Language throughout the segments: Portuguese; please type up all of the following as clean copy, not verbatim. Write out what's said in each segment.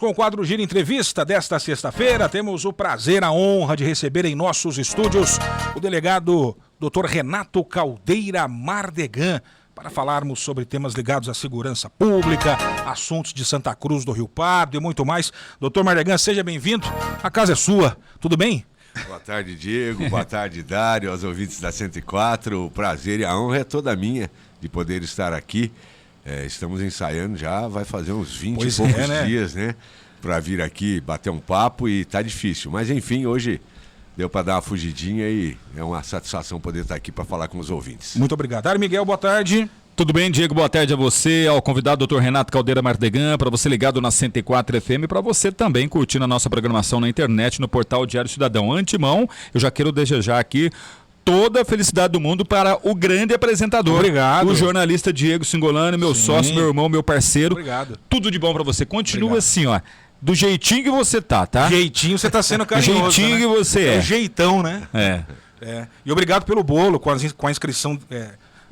Com o quadro Giro Entrevista desta sexta-feira, temos o prazer, a honra de receber em nossos estúdios o delegado Dr. Renato Caldeira Mardegan, para falarmos sobre temas ligados à segurança pública, assuntos de Santa Cruz do Rio Pardo e muito mais. Dr. Mardegan, seja bem-vindo, a casa é sua, tudo bem? Boa tarde, Diego, boa tarde, Dário, aos ouvintes da 104, o prazer e a honra é toda minha de poder estar aqui. Estamos ensaiando já, vai fazer uns 20 e poucos dias, né? Para vir aqui bater um papo e tá difícil. Mas enfim, hoje deu para dar uma fugidinha e é uma satisfação poder estar aqui para falar com os ouvintes. Muito obrigado. Dário Miguel, boa tarde. Tudo bem, Diego? Boa tarde a você, ao convidado Dr. Renato Caldeira Mardegan, para você ligado na 104 FM, para você também curtindo a nossa programação na internet, no portal Diário Cidadão. Antemão, eu já quero desejar aqui toda a felicidade do mundo para o grande apresentador. Obrigado. O jornalista Diego Singolani, meu sócio, meu irmão, meu parceiro. Obrigado. Tudo de bom para você. Continua assim, ó. Do jeitinho que você tá? Jeitinho, você tá sendo carinhoso. Do jeitinho, né? Que você é. É jeitão, né? É. E obrigado pelo bolo, com a inscrição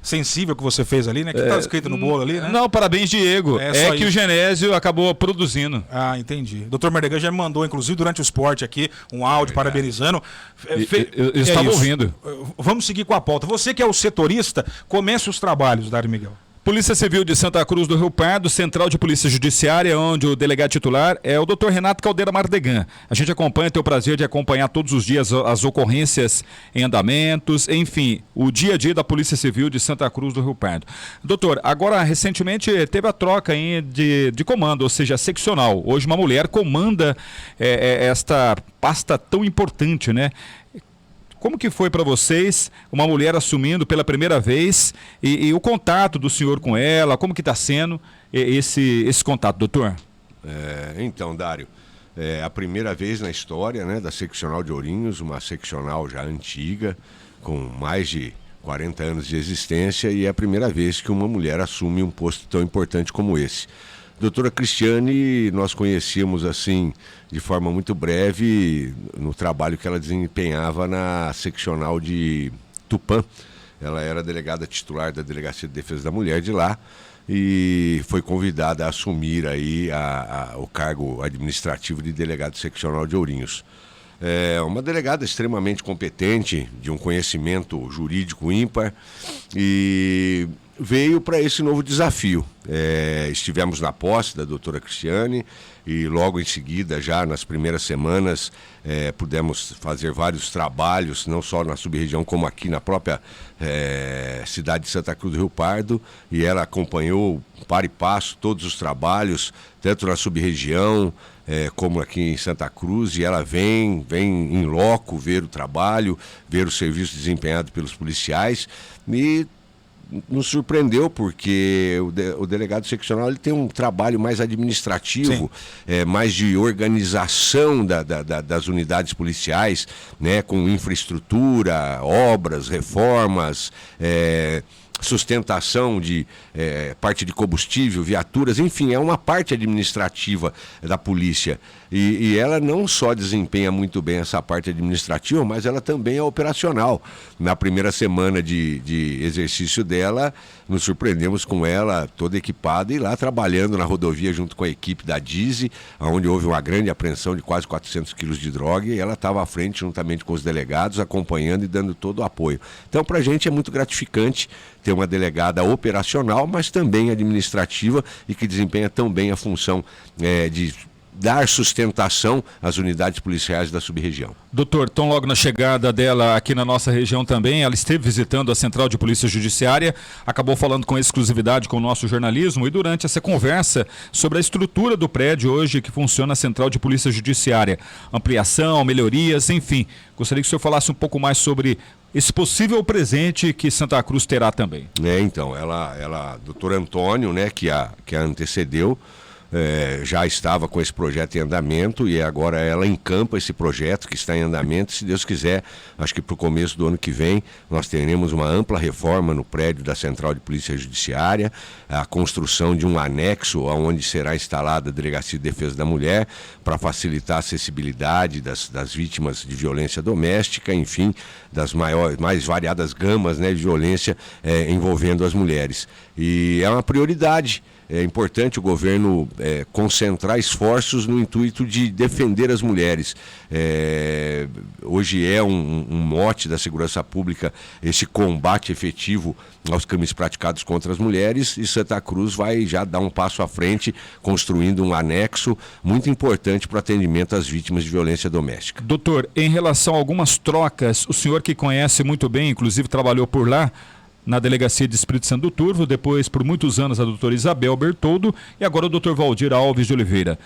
sensível que você fez ali, né? O que tá escrito no bolo ali, né? Não, parabéns, Diego. É que o Genésio acabou produzindo. Ah, entendi. O Dr. Mardegan já me mandou, inclusive, durante o esporte aqui, um áudio parabenizando. Eu estava ouvindo. Vamos seguir com a pauta. Você que é o setorista, comece os trabalhos, Dário Miguel. Polícia Civil de Santa Cruz do Rio Pardo, Central de Polícia Judiciária, onde o delegado titular é o Dr. Renato Caldeira Mardegan. A gente acompanha, tem o prazer de acompanhar todos os dias as ocorrências em andamentos, enfim, o dia a dia da Polícia Civil de Santa Cruz do Rio Pardo. Doutor, agora recentemente teve a troca de comando, ou seja, seccional. Hoje uma mulher comanda esta pasta tão importante, né? Como que foi para vocês, uma mulher assumindo pela primeira vez e o contato do senhor com ela, como que está sendo esse contato, doutor? Então, Dário, é a primeira vez na história, né, da seccional de Ourinhos, uma seccional já antiga, com mais de 40 anos de existência, e é a primeira vez que uma mulher assume um posto tão importante como esse. Doutora Cristiane, nós conhecíamos assim de forma muito breve no trabalho que ela desempenhava na seccional de Tupã. Ela era delegada titular da Delegacia de Defesa da Mulher de lá e foi convidada a assumir aí o cargo administrativo de delegado seccional de Ourinhos. É uma delegada extremamente competente, de um conhecimento jurídico ímpar e veio para esse novo desafio. Estivemos na posse da doutora Cristiane e logo em seguida, já nas primeiras semanas, pudemos fazer vários trabalhos, não só na sub-região, como aqui na própria cidade de Santa Cruz do Rio Pardo, e ela acompanhou para e passo todos os trabalhos, tanto na sub-região como aqui em Santa Cruz, e ela vem em loco ver o trabalho, ver o serviço desempenhado pelos policiais, e nos surpreendeu porque o delegado seccional ele tem um trabalho mais administrativo, mais de organização das unidades policiais, né, com infraestrutura, obras, reformas, sustentação de parte de combustível, viaturas, enfim, é uma parte administrativa da polícia. E ela não só desempenha muito bem essa parte administrativa, mas ela também é operacional. Na primeira semana de exercício dela, nos surpreendemos com ela toda equipada e lá trabalhando na rodovia junto com a equipe da DISE, onde houve uma grande apreensão de quase 400 quilos de droga, e ela estava à frente juntamente com os delegados, acompanhando e dando todo o apoio. Então, para a gente é muito gratificante ter uma delegada operacional, mas também administrativa e que desempenha tão bem a função de dar sustentação às unidades policiais da sub-região. Doutor, tão logo na chegada dela aqui na nossa região também, ela esteve visitando a Central de Polícia Judiciária, acabou falando com exclusividade com o nosso jornalismo, e durante essa conversa sobre a estrutura do prédio hoje que funciona a Central de Polícia Judiciária, ampliação, melhorias, enfim, gostaria que o senhor falasse um pouco mais sobre esse possível presente que Santa Cruz terá também. Então, doutor Antônio, né, que a antecedeu, já estava com esse projeto em andamento e agora ela encampa esse projeto que está em andamento. Se Deus quiser, acho que para o começo do ano que vem nós teremos uma ampla reforma no prédio da Central de Polícia Judiciária, a construção de um anexo onde será instalada a Delegacia de Defesa da Mulher para facilitar a acessibilidade das vítimas de violência doméstica, enfim, das mais variadas gamas, né, de violência envolvendo as mulheres. E é uma prioridade é importante o governo concentrar esforços no intuito de defender as mulheres. Hoje é um mote da segurança pública esse combate efetivo aos crimes praticados contra as mulheres, e Santa Cruz vai já dar um passo à frente, construindo um anexo muito importante para o atendimento às vítimas de violência doméstica. Doutor, em relação a algumas trocas, o senhor que conhece muito bem, inclusive trabalhou por lá, na Delegacia de Espírito Santo do Turvo, depois por muitos anos a doutora Isabel Bertoldo e agora o doutor Valdir Alves de Oliveira.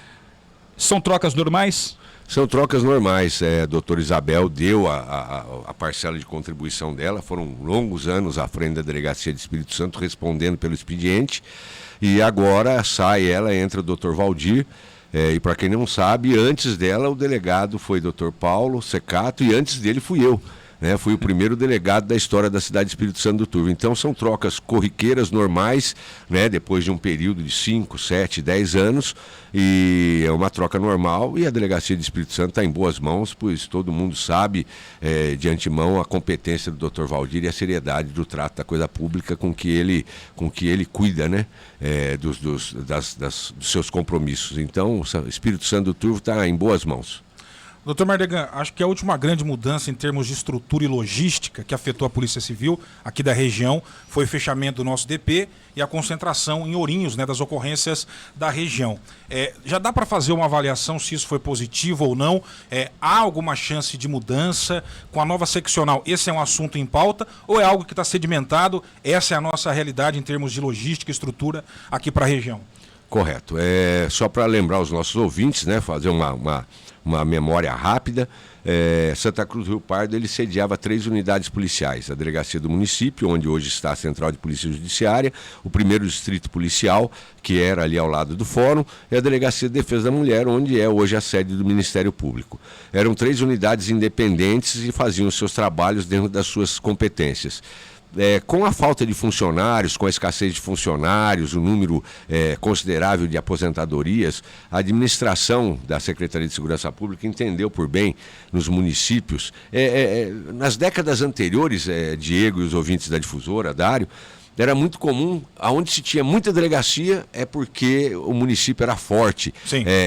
São trocas normais? São trocas normais. A doutora Isabel deu a parcela de contribuição dela, foram longos anos à frente da Delegacia de Espírito Santo respondendo pelo expediente, e agora sai ela, entra o doutor Valdir. E para quem não sabe, antes dela o delegado foi o doutor Paulo Secato, e antes dele fui eu. Fui o primeiro delegado da história da cidade de Espírito Santo do Turvo. Então são trocas corriqueiras, normais, depois de um período de 5, 7, 10 anos, e é uma troca normal, e a Delegacia de Espírito Santo está em boas mãos, pois todo mundo sabe de antemão a competência do Dr. Valdir e a seriedade do trato da coisa pública com que ele cuida, dos seus compromissos. Então o Espírito Santo do Turvo está em boas mãos. Doutor Mardegan, acho que a última grande mudança em termos de estrutura e logística que afetou a Polícia Civil aqui da região foi o fechamento do nosso DP e a concentração em Ourinhos, das ocorrências da região. Já dá para fazer uma avaliação se isso foi positivo ou não? Há alguma chance de mudança com a nova seccional? Esse é um assunto em pauta ou é algo que está sedimentado? Essa é a nossa realidade em termos de logística e estrutura aqui para a região? Correto. Só para lembrar os nossos ouvintes, fazer uma memória rápida, Santa Cruz do Rio Pardo ele sediava 3 unidades policiais: a delegacia do município, onde hoje está a Central de Polícia Judiciária, o primeiro distrito policial, que era ali ao lado do fórum, e a delegacia de defesa da mulher, onde é hoje a sede do Ministério Público. Eram 3 unidades independentes e faziam os seus trabalhos dentro das suas competências. Com a falta de funcionários, com a escassez de funcionários, o número considerável de aposentadorias, a administração da Secretaria de Segurança Pública entendeu por bem nos municípios. Nas décadas anteriores, Diego e os ouvintes da difusora, Dário, era muito comum, aonde se tinha muita delegacia é porque o município era forte,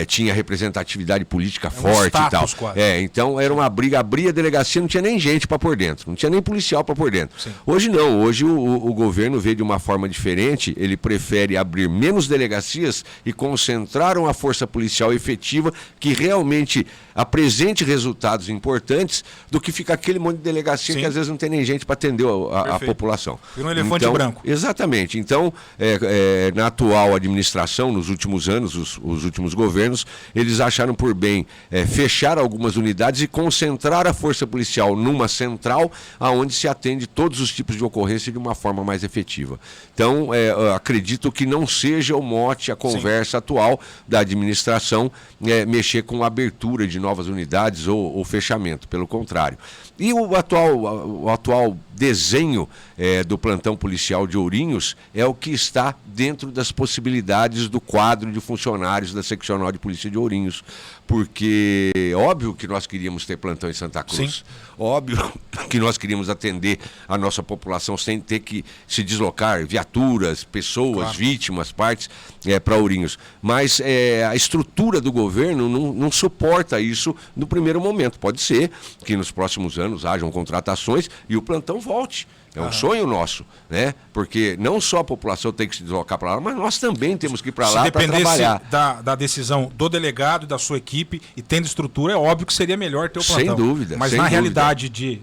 tinha representatividade política forte e tal. Então era uma briga, abria a delegacia, não tinha nem gente para pôr dentro, não tinha nem policial para pôr dentro. Sim. Hoje não, hoje o governo veio de uma forma diferente, ele prefere abrir menos delegacias e concentrar uma força policial efetiva que realmente apresente resultados importantes do que ficar aquele monte de delegacia que às vezes não tem nem gente para atender a população. Vira um elefante branco. Exatamente. Então, na atual administração, nos últimos anos, os últimos governos, eles acharam por bem fechar algumas unidades e concentrar a força policial numa central, onde se atende todos os tipos de ocorrência de uma forma mais efetiva. Então, acredito que não seja o mote, a conversa atual da administração mexer com a abertura de novas unidades ou fechamento, pelo contrário. E o atual desenho do plantão policial de Ourinhos é o que está dentro das possibilidades do quadro de funcionários da seccional de polícia de Ourinhos, porque óbvio que nós queríamos ter plantão em Santa Cruz, óbvio que nós queríamos atender a nossa população sem ter que se deslocar viaturas, pessoas, vítimas, partes para Ourinhos, mas a estrutura do governo não suporta isso no primeiro momento. Pode ser que nos próximos anos hajam contratações e o plantão volte. É um sonho nosso, Porque não só a população tem que se deslocar para lá, mas nós também temos que ir para lá para trabalhar. Se dependesse da decisão do delegado e da sua equipe e tendo estrutura, é óbvio que seria melhor ter o plantão. Sem dúvida. Mas na realidade de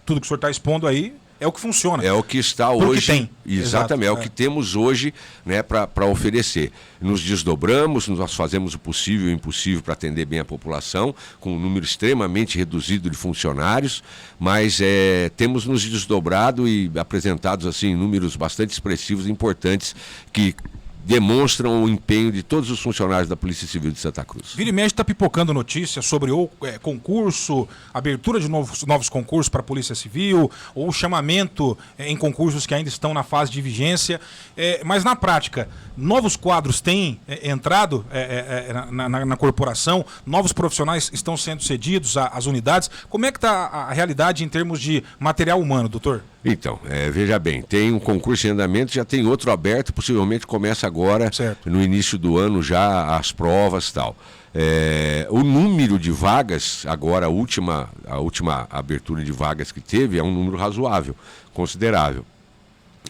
tudo que o senhor está expondo aí, é o que funciona. É o que está hoje. Que tem. Exatamente, é o que temos hoje para oferecer. Nos desdobramos, nós fazemos o possível e o impossível para atender bem a população, com um número extremamente reduzido de funcionários, mas temos nos desdobrado e apresentados assim, números bastante expressivos e importantes que demonstram o empenho de todos os funcionários da Polícia Civil de Santa Cruz. Vira e mexe está pipocando notícias sobre ou concurso, abertura de novos concursos para a Polícia Civil, ou chamamento em concursos que ainda estão na fase de vigência. Mas na prática, novos quadros têm entrado na corporação, novos profissionais estão sendo cedidos às unidades. Como é que está a realidade em termos de material humano, doutor? Então, veja bem, tem um concurso em andamento, já tem outro aberto, possivelmente começa agora agora, certo, no início do ano já as provas e tal. O número de vagas, agora a última abertura de vagas que teve é um número razoável, considerável.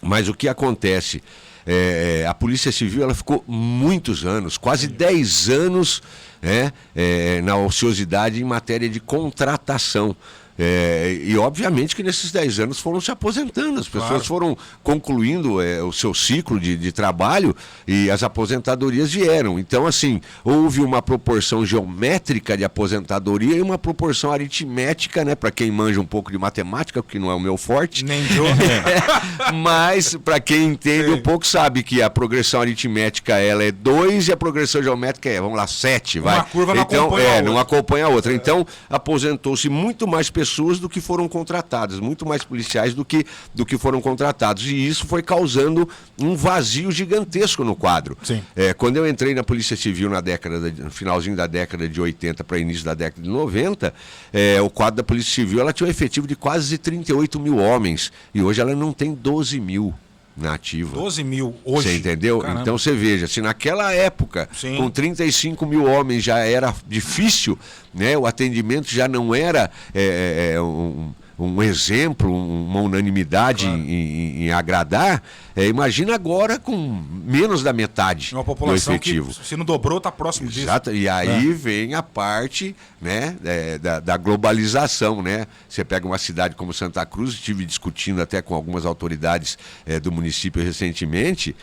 Mas o que acontece? A Polícia Civil ela ficou muitos anos, quase 10 anos, na ociosidade em matéria de contratação. E obviamente que nesses 10 anos foram se aposentando, as pessoas foram concluindo o seu ciclo de trabalho e as aposentadorias vieram. Então, assim, houve uma proporção geométrica de aposentadoria e uma proporção aritmética, né? Para quem manja um pouco de matemática, que não é o meu forte. Nem de Mas, para quem entende um pouco, sabe que a progressão aritmética ela é 2 e a progressão geométrica é, vamos lá, 7. Vai. Uma curva não então, acompanha a outra. não acompanha a outra. Então, aposentou-se muito mais pessoas do que foram contratadas, muito mais policiais do que foram contratados. E isso foi causando um vazio gigantesco no quadro. Sim. Quando eu entrei na Polícia Civil no finalzinho da década de 80 para início da década de 90, o quadro da Polícia Civil ela tinha um efetivo de quase 38 mil homens. E hoje ela não tem 12 mil na ativa. 12 mil hoje. Você entendeu? Caramba. Então você veja, se naquela época, Sim, com 35 mil homens já era difícil, né? O atendimento já não era um exemplo, uma unanimidade em agradar, imagina agora com menos da metade uma do população efetivo. que, se não dobrou, está próximo disso. Exato, e aí vem a parte, né, da globalização, né? Você pega uma cidade como Santa Cruz, estive discutindo até com algumas autoridades do município recentemente,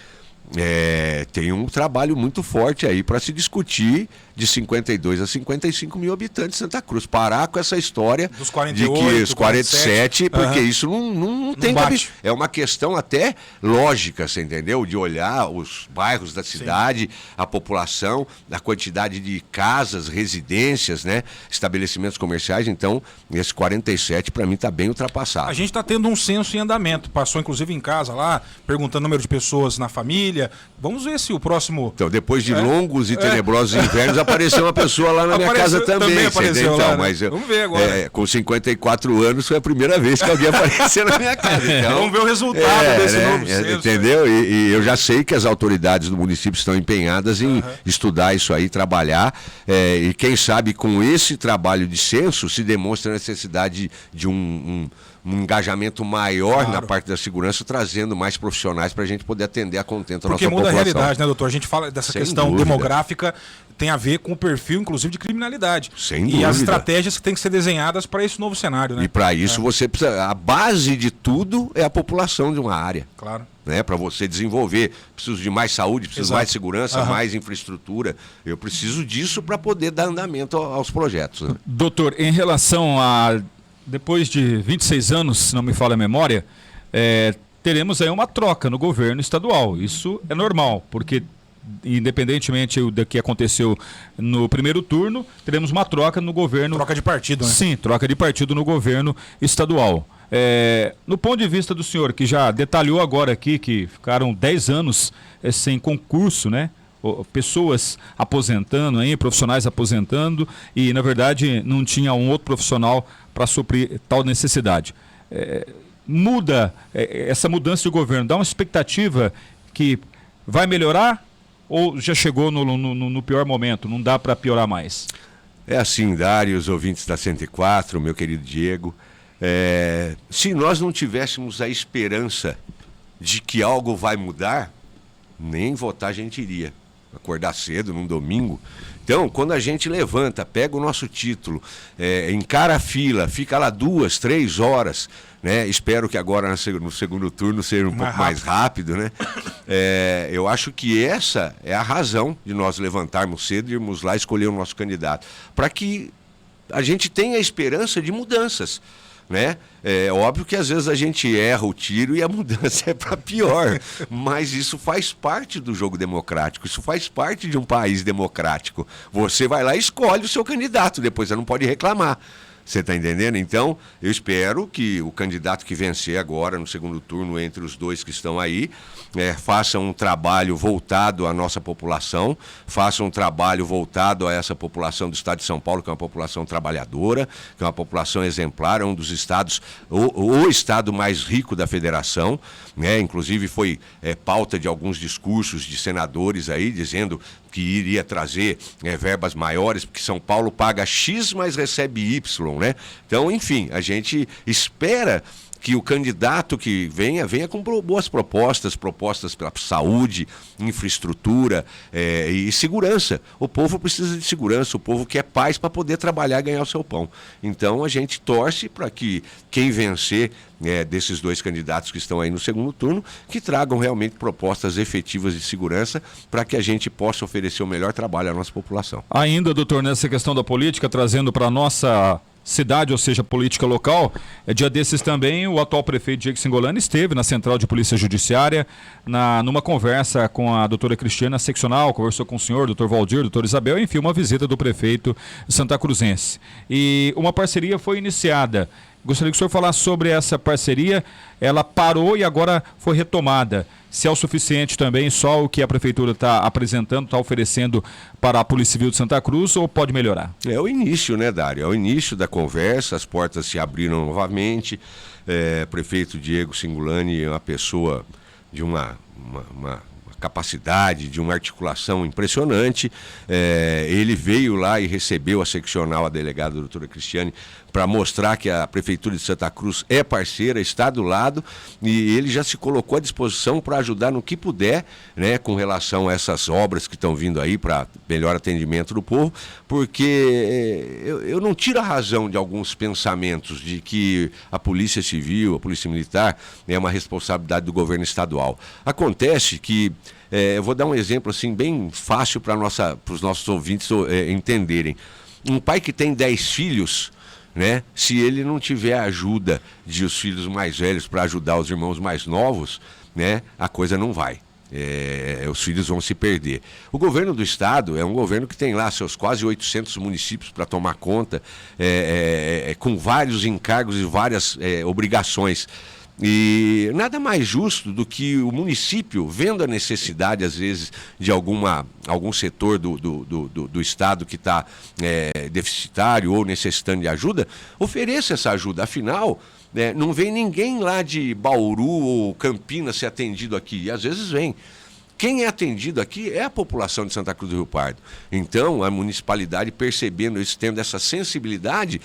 tem um trabalho muito forte aí para se discutir de 52 a 55 mil habitantes de Santa Cruz. Parar com essa história dos 48, de que os 47, porque isso não tem bate. É uma questão até lógica, você entendeu? De olhar os bairros da cidade, a população, a quantidade de casas, residências, né? Estabelecimentos comerciais. Então, esse 47 para mim está bem ultrapassado. A gente está tendo um censo em andamento. Passou inclusive em casa lá, perguntando o número de pessoas na família. Vamos ver se o próximo... Então, depois de longos e tenebrosos invernos, apareceu uma pessoa lá na minha casa também. Apareceu então, lá, né? mas vamos ver agora. Com 54 anos foi a primeira vez que alguém apareceu na minha casa. Então, vamos ver o resultado desse novo censo. Entendeu? E eu já sei que as autoridades do município estão empenhadas em estudar isso aí, trabalhar. E quem sabe com esse trabalho de censo se demonstra a necessidade de um engajamento maior na parte da segurança, trazendo mais profissionais para a gente poder atender a contento a nossa população. Porque muda a realidade, né, doutor? A gente fala dessa Sem questão dúvida. demográfica, tem a ver com o perfil, inclusive, de criminalidade. Sem e dúvida. as estratégias que têm que ser desenhadas para esse novo cenário, né? E para isso você precisa... A base de tudo é a população de uma área. Claro. Né, para você desenvolver, preciso de mais saúde, preciso de mais segurança, mais infraestrutura. Eu preciso disso para poder dar andamento aos projetos. Né? Doutor, em relação a... Depois de 26 anos, se não me falha a memória, teremos aí uma troca no governo estadual. Isso é normal, porque independentemente do que aconteceu no primeiro turno, teremos uma troca no governo... Troca de partido, né? Sim, troca de partido no governo estadual. No ponto de vista do senhor, que já detalhou agora aqui que ficaram 10 anos sem concurso, né? Pessoas aposentando aí, profissionais aposentando e, na verdade, não tinha um outro profissional para suprir tal necessidade. Essa mudança de governo, dá uma expectativa que vai melhorar ou já chegou no pior momento, não dá para piorar mais? É assim, Dário, os ouvintes da 104, meu querido Diego, se nós não tivéssemos a esperança de que algo vai mudar, nem votar a gente iria. Acordar cedo num domingo. Então, quando a gente levanta, pega o nosso título, encara a fila, fica lá 2, 3 horas, né? Espero que agora no segundo turno seja um pouco mais rápido, né? Eu acho que essa é a razão de nós levantarmos cedo e irmos lá escolher o nosso candidato, para que a gente tenha a esperança de mudanças. Né? É óbvio que às vezes a gente erra o tiro e a mudança é para pior, mas isso faz parte do jogo democrático, isso faz parte de um país democrático. Você vai lá e escolhe o seu candidato, depois você não pode reclamar. Você está entendendo? Então, eu espero que o candidato que vencer agora no segundo turno, entre os dois que estão aí, faça um trabalho voltado à nossa população, faça um trabalho voltado a essa população do estado de São Paulo, que é uma população trabalhadora, que é uma população exemplar, é um dos estados, o estado mais rico da federação, né? Inclusive foi pauta de alguns discursos de senadores aí, dizendo que iria trazer verbas maiores, porque São Paulo paga X, mas recebe Y, né? Então, enfim, a gente espera que o candidato que venha com boas propostas para saúde, infraestrutura e segurança. O povo precisa de segurança, o povo quer paz para poder trabalhar e ganhar o seu pão. Então a gente torce para que quem vencer desses dois candidatos que estão aí no segundo turno, que tragam realmente propostas efetivas de segurança para que a gente possa oferecer o melhor trabalho à nossa população. Ainda, doutor, nessa questão da política, trazendo para a nossa cidade, ou seja, política local, dia desses também o atual prefeito Diego Singolani esteve na Central de Polícia Judiciária numa conversa com a doutora Cristiana seccional, conversou com o senhor, doutor Valdir, doutor Isabel, enfim, uma visita do prefeito Santa Cruzense. E uma parceria foi iniciada. Gostaria que o senhor falasse sobre essa parceria. Ela parou e agora foi retomada. Se é o suficiente também só o que a prefeitura está apresentando, está oferecendo para a Polícia Civil de Santa Cruz, ou pode melhorar? É o início, né, Dário? É o início da conversa, as portas se abriram novamente. Prefeito Diego Singolani é uma pessoa de uma capacidade, de uma articulação impressionante. Ele veio lá e recebeu a seccional, a delegada a doutora Cristiane, para mostrar que a Prefeitura de Santa Cruz é parceira, está do lado, e ele já se colocou à disposição para ajudar no que puder, né, com relação a essas obras que estão vindo aí para melhor atendimento do povo, porque eu não tiro a razão de alguns pensamentos de que a Polícia Civil, a Polícia Militar é uma responsabilidade do governo estadual. Acontece que eu vou dar um exemplo assim bem fácil para os nossos ouvintes entenderem. Um pai que tem 10 filhos, né, se ele não tiver a ajuda de os filhos mais velhos para ajudar os irmãos mais novos, né, a coisa não vai. Os filhos vão se perder. O governo do estado é um governo que tem lá seus quase 800 municípios para tomar conta, com vários encargos e várias obrigações. E nada mais justo do que o município, vendo a necessidade, às vezes, de algum setor do estado que está deficitário ou necessitando de ajuda, ofereça essa ajuda. Afinal, não vem ninguém lá de Bauru ou Campinas ser atendido aqui, e às vezes vem. Quem é atendido aqui é a população de Santa Cruz do Rio Pardo. Então, a municipalidade, percebendo isso, tendo essa sensibilidade,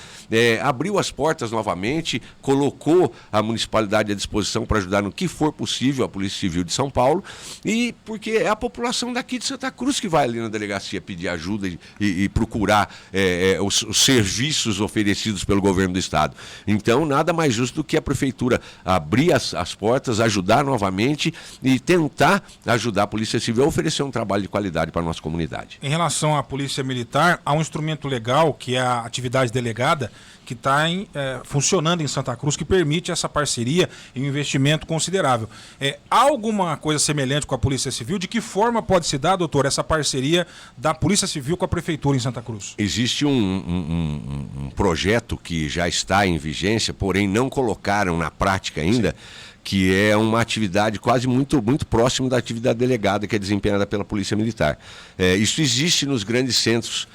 abriu as portas novamente, colocou a municipalidade à disposição para ajudar no que for possível a Polícia Civil de São Paulo, e porque é a população daqui de Santa Cruz que vai ali na delegacia pedir ajuda e procurar os serviços oferecidos pelo governo do estado. Então, nada mais justo do que a prefeitura abrir as portas, ajudar novamente e tentar ajudar a Polícia Civil a oferecer um trabalho de qualidade para a nossa comunidade. Em relação à Polícia Militar, há um instrumento legal, que é a atividade delegada, que está funcionando em Santa Cruz, que permite essa parceria e um investimento considerável. Há alguma coisa semelhante com a Polícia Civil? De que forma pode se dar, doutor, essa parceria da Polícia Civil com a Prefeitura em Santa Cruz? Existe um projeto que já está em vigência, porém não colocaram na prática ainda, que é uma atividade quase muito próximo da atividade delegada que é desempenhada pela Polícia Militar. Isso existe nos grandes centros,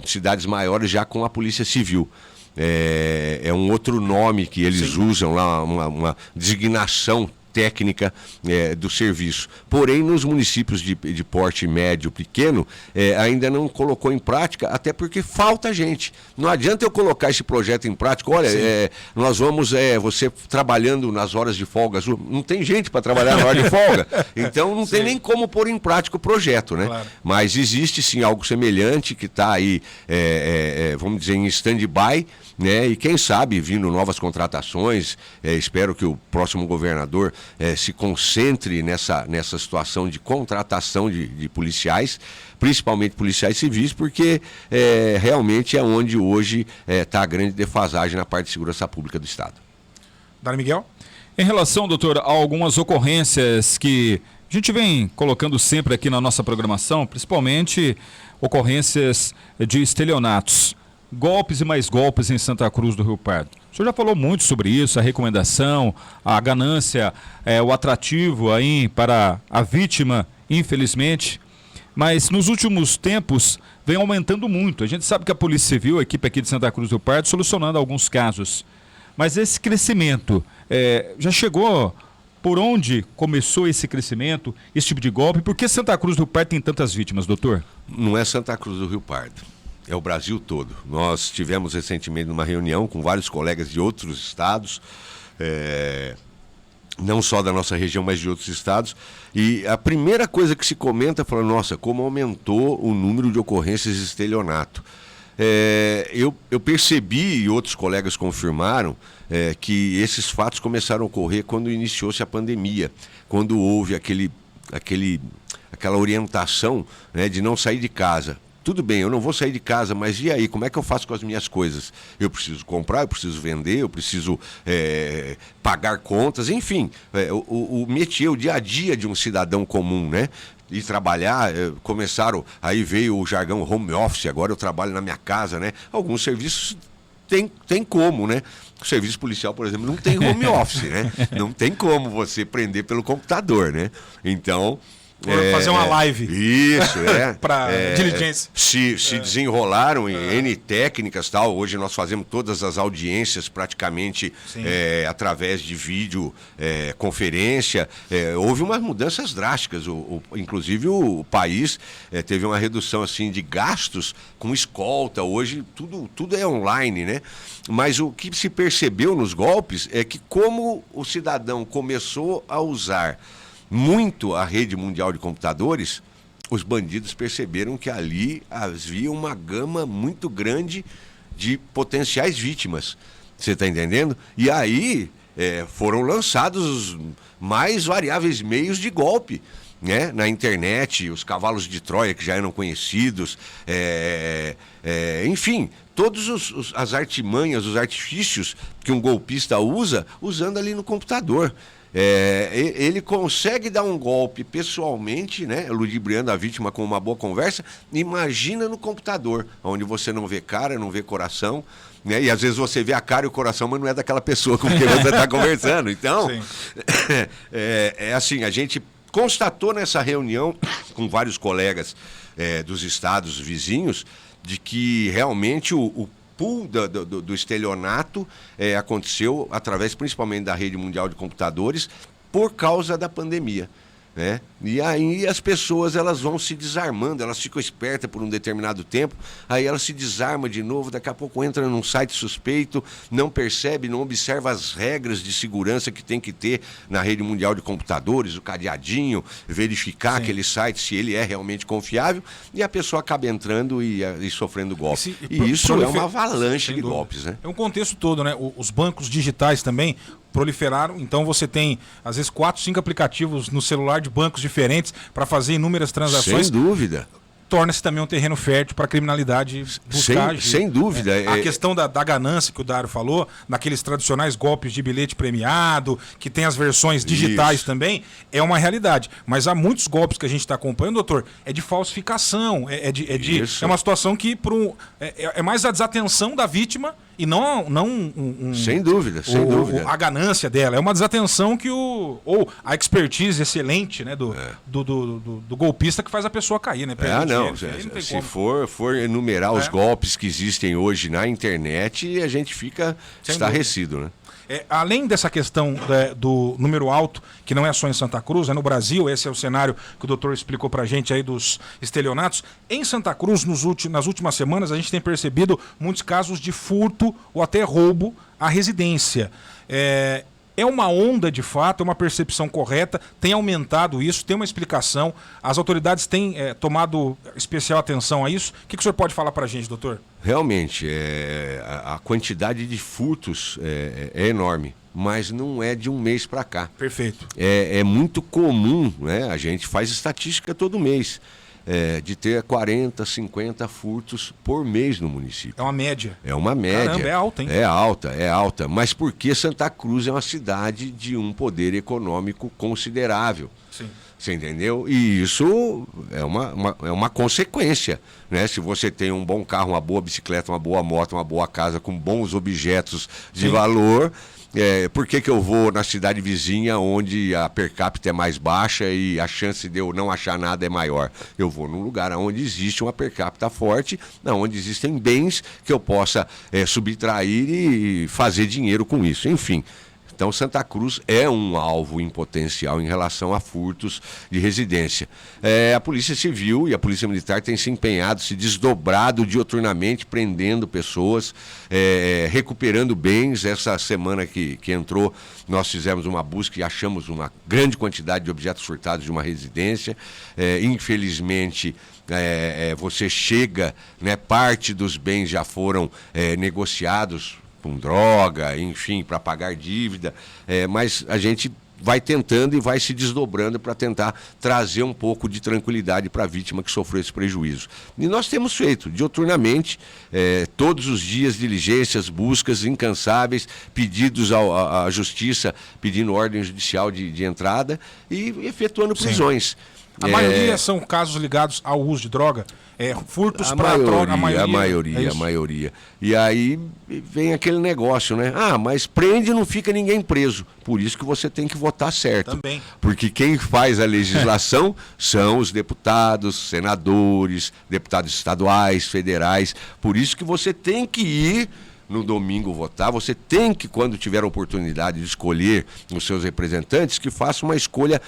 cidades maiores, já com a Polícia Civil. É um outro nome que eles usam lá, uma designação técnica do serviço. Porém, nos municípios de porte médio, pequeno, ainda não colocou em prática, até porque falta gente. Não adianta eu colocar esse projeto em prática. Olha, nós vamos, você trabalhando nas horas de folga, não tem gente para trabalhar na hora de folga. Então, não tem nem como pôr em prática o projeto, né? Claro. Mas existe, sim, algo semelhante que está aí, vamos dizer, em stand-by, né? E quem sabe, vindo novas contratações, espero que o próximo governador se concentre nessa situação de contratação de policiais, principalmente policiais civis, porque realmente é onde hoje está a grande defasagem na parte de segurança pública do estado. Dário Miguel? Em relação, doutor, a algumas ocorrências que a gente vem colocando sempre aqui na nossa programação, principalmente ocorrências de estelionatos. golpes e mais golpes em Santa Cruz do Rio Pardo. O senhor já falou muito sobre isso, a recomendação, a ganância, o atrativo aí para a vítima, infelizmente. Mas nos últimos tempos vem aumentando muito. A gente sabe que a Polícia Civil, a equipe aqui de Santa Cruz do Rio Pardo, solucionando alguns casos. Mas esse crescimento já chegou... Por onde começou esse crescimento, esse tipo de golpe? Por que Santa Cruz do Rio Pardo tem tantas vítimas, doutor? Não é Santa Cruz do Rio Pardo, é o Brasil todo. Nós tivemos recentemente uma reunião com vários colegas de outros estados, não só da nossa região, mas de outros estados. E a primeira coisa que se comenta é falar, nossa, como aumentou o número de ocorrências de estelionato. Eu percebi, e outros colegas confirmaram, que esses fatos começaram a ocorrer quando iniciou-se a pandemia, quando houve aquela orientação, né, de não sair de casa. Tudo bem, eu não vou sair de casa, mas e aí, como é que eu faço com as minhas coisas? Eu preciso comprar, eu preciso vender, eu preciso pagar contas, enfim, o métier, o dia a dia de um cidadão comum, né? E trabalhar, aí veio o jargão home office, agora eu trabalho na minha casa, né? Alguns serviços tem como, né? O serviço policial, por exemplo, não tem home office, né? Não tem como você prender pelo computador, né? Então... fazer uma live. Isso, para diligência. Se desenrolaram em N técnicas, tal. Hoje nós fazemos todas as audiências praticamente através de vídeo, conferência. Houve umas mudanças drásticas. Inclusive o país teve uma redução assim de gastos com escolta. Hoje tudo é online, né? Mas o que se percebeu nos golpes é que como o cidadão começou a usar muito a rede mundial de computadores, os bandidos perceberam que ali havia uma gama muito grande de potenciais vítimas. Você está entendendo? E aí foram lançados os mais variáveis meios de golpe, né? Na internet, os cavalos de Troia que já eram conhecidos, enfim, todas as artimanhas, os artifícios que um golpista usa, usando ali no computador. Ele consegue dar um golpe pessoalmente, né, ludibriando a vítima com uma boa conversa. Imagina no computador, onde você não vê cara, não vê coração, né, e às vezes você vê a cara e o coração, mas não é daquela pessoa com quem você está conversando. Então, assim, a gente constatou nessa reunião com vários colegas dos estados vizinhos de que realmente o pool do estelionato aconteceu através principalmente da rede mundial de computadores por causa da pandemia, né? E aí as pessoas elas vão se desarmando, elas ficam espertas por um determinado tempo, aí elas se desarmam de novo, daqui a pouco entra num site suspeito, não percebe, não observa as regras de segurança que tem que ter na rede mundial de computadores, o cadeadinho, verificar aquele site se ele é realmente confiável, e a pessoa acaba entrando e sofrendo golpe. E isso é uma avalanche de golpes, né? É um contexto todo, né? Os bancos digitais também proliferaram, então você tem às vezes 4, 5 aplicativos no celular de bancos diferentes para fazer inúmeras transações. Sem dúvida. Torna-se também um terreno fértil para a criminalidade buscar. Sem dúvida. A questão da ganância que o Dário falou, naqueles tradicionais golpes de bilhete premiado, que tem as versões digitais também, é uma realidade. Mas há muitos golpes que a gente está acompanhando, doutor, é de falsificação, é uma situação que é mais a desatenção da vítima e não sem dúvida. A ganância dela. É uma desatenção que ou a expertise excelente, né, do golpista que faz a pessoa cair, né? Se for enumerar os golpes que existem hoje na internet, a gente fica estarrecido, né? Além dessa questão do número alto, que não é só em Santa Cruz, é no Brasil, esse é o cenário que o doutor explicou pra gente aí dos estelionatos. Em Santa Cruz, nas últimas semanas, a gente tem percebido muitos casos de furto ou até roubo à residência. É uma onda de fato, é uma percepção correta, tem aumentado isso, tem uma explicação, as autoridades têm tomado especial atenção a isso. O que o senhor pode falar para a gente, doutor? Realmente, a quantidade de furtos é enorme, mas não é de um mês para cá. Perfeito. É muito comum, né? A gente faz estatística todo mês. De ter 40, 50 furtos por mês no município. É uma média. É uma média. Caramba, é alta, hein? É alta. Mas porque Santa Cruz é uma cidade de um poder econômico considerável. Sim. Você entendeu? E isso é uma consequência, né? Se você tem um bom carro, uma boa bicicleta, uma boa moto, uma boa casa com bons objetos de valor, por que eu vou na cidade vizinha onde a per capita é mais baixa e a chance de eu não achar nada é maior? Eu vou num lugar onde existe uma per capita forte, onde existem bens que eu possa subtrair e fazer dinheiro com isso. Enfim. Então, Santa Cruz é um alvo em potencial em relação a furtos de residência. A Polícia Civil e a Polícia Militar têm se empenhado, se desdobrado dioturnamente, prendendo pessoas, recuperando bens. Essa semana que entrou, nós fizemos uma busca e achamos uma grande quantidade de objetos furtados de uma residência. Infelizmente, você chega, né, parte dos bens já foram negociados com droga, enfim, para pagar dívida, mas a gente vai tentando e vai se desdobrando para tentar trazer um pouco de tranquilidade para a vítima que sofreu esse prejuízo. E nós temos feito dioturnamente, todos os dias, diligências, buscas incansáveis, pedidos à Justiça, pedindo ordem judicial de entrada e efetuando prisões. A maioria são casos ligados ao uso de droga? Furtos para droga, a maioria. E aí vem aquele negócio, né? Mas prende e não fica ninguém preso. Por isso que você tem que votar certo. Também. Porque quem faz a legislação são os deputados, senadores, deputados estaduais, federais. Por isso que você tem que ir no domingo votar, você tem que, quando tiver a oportunidade de escolher os seus representantes, que faça uma escolha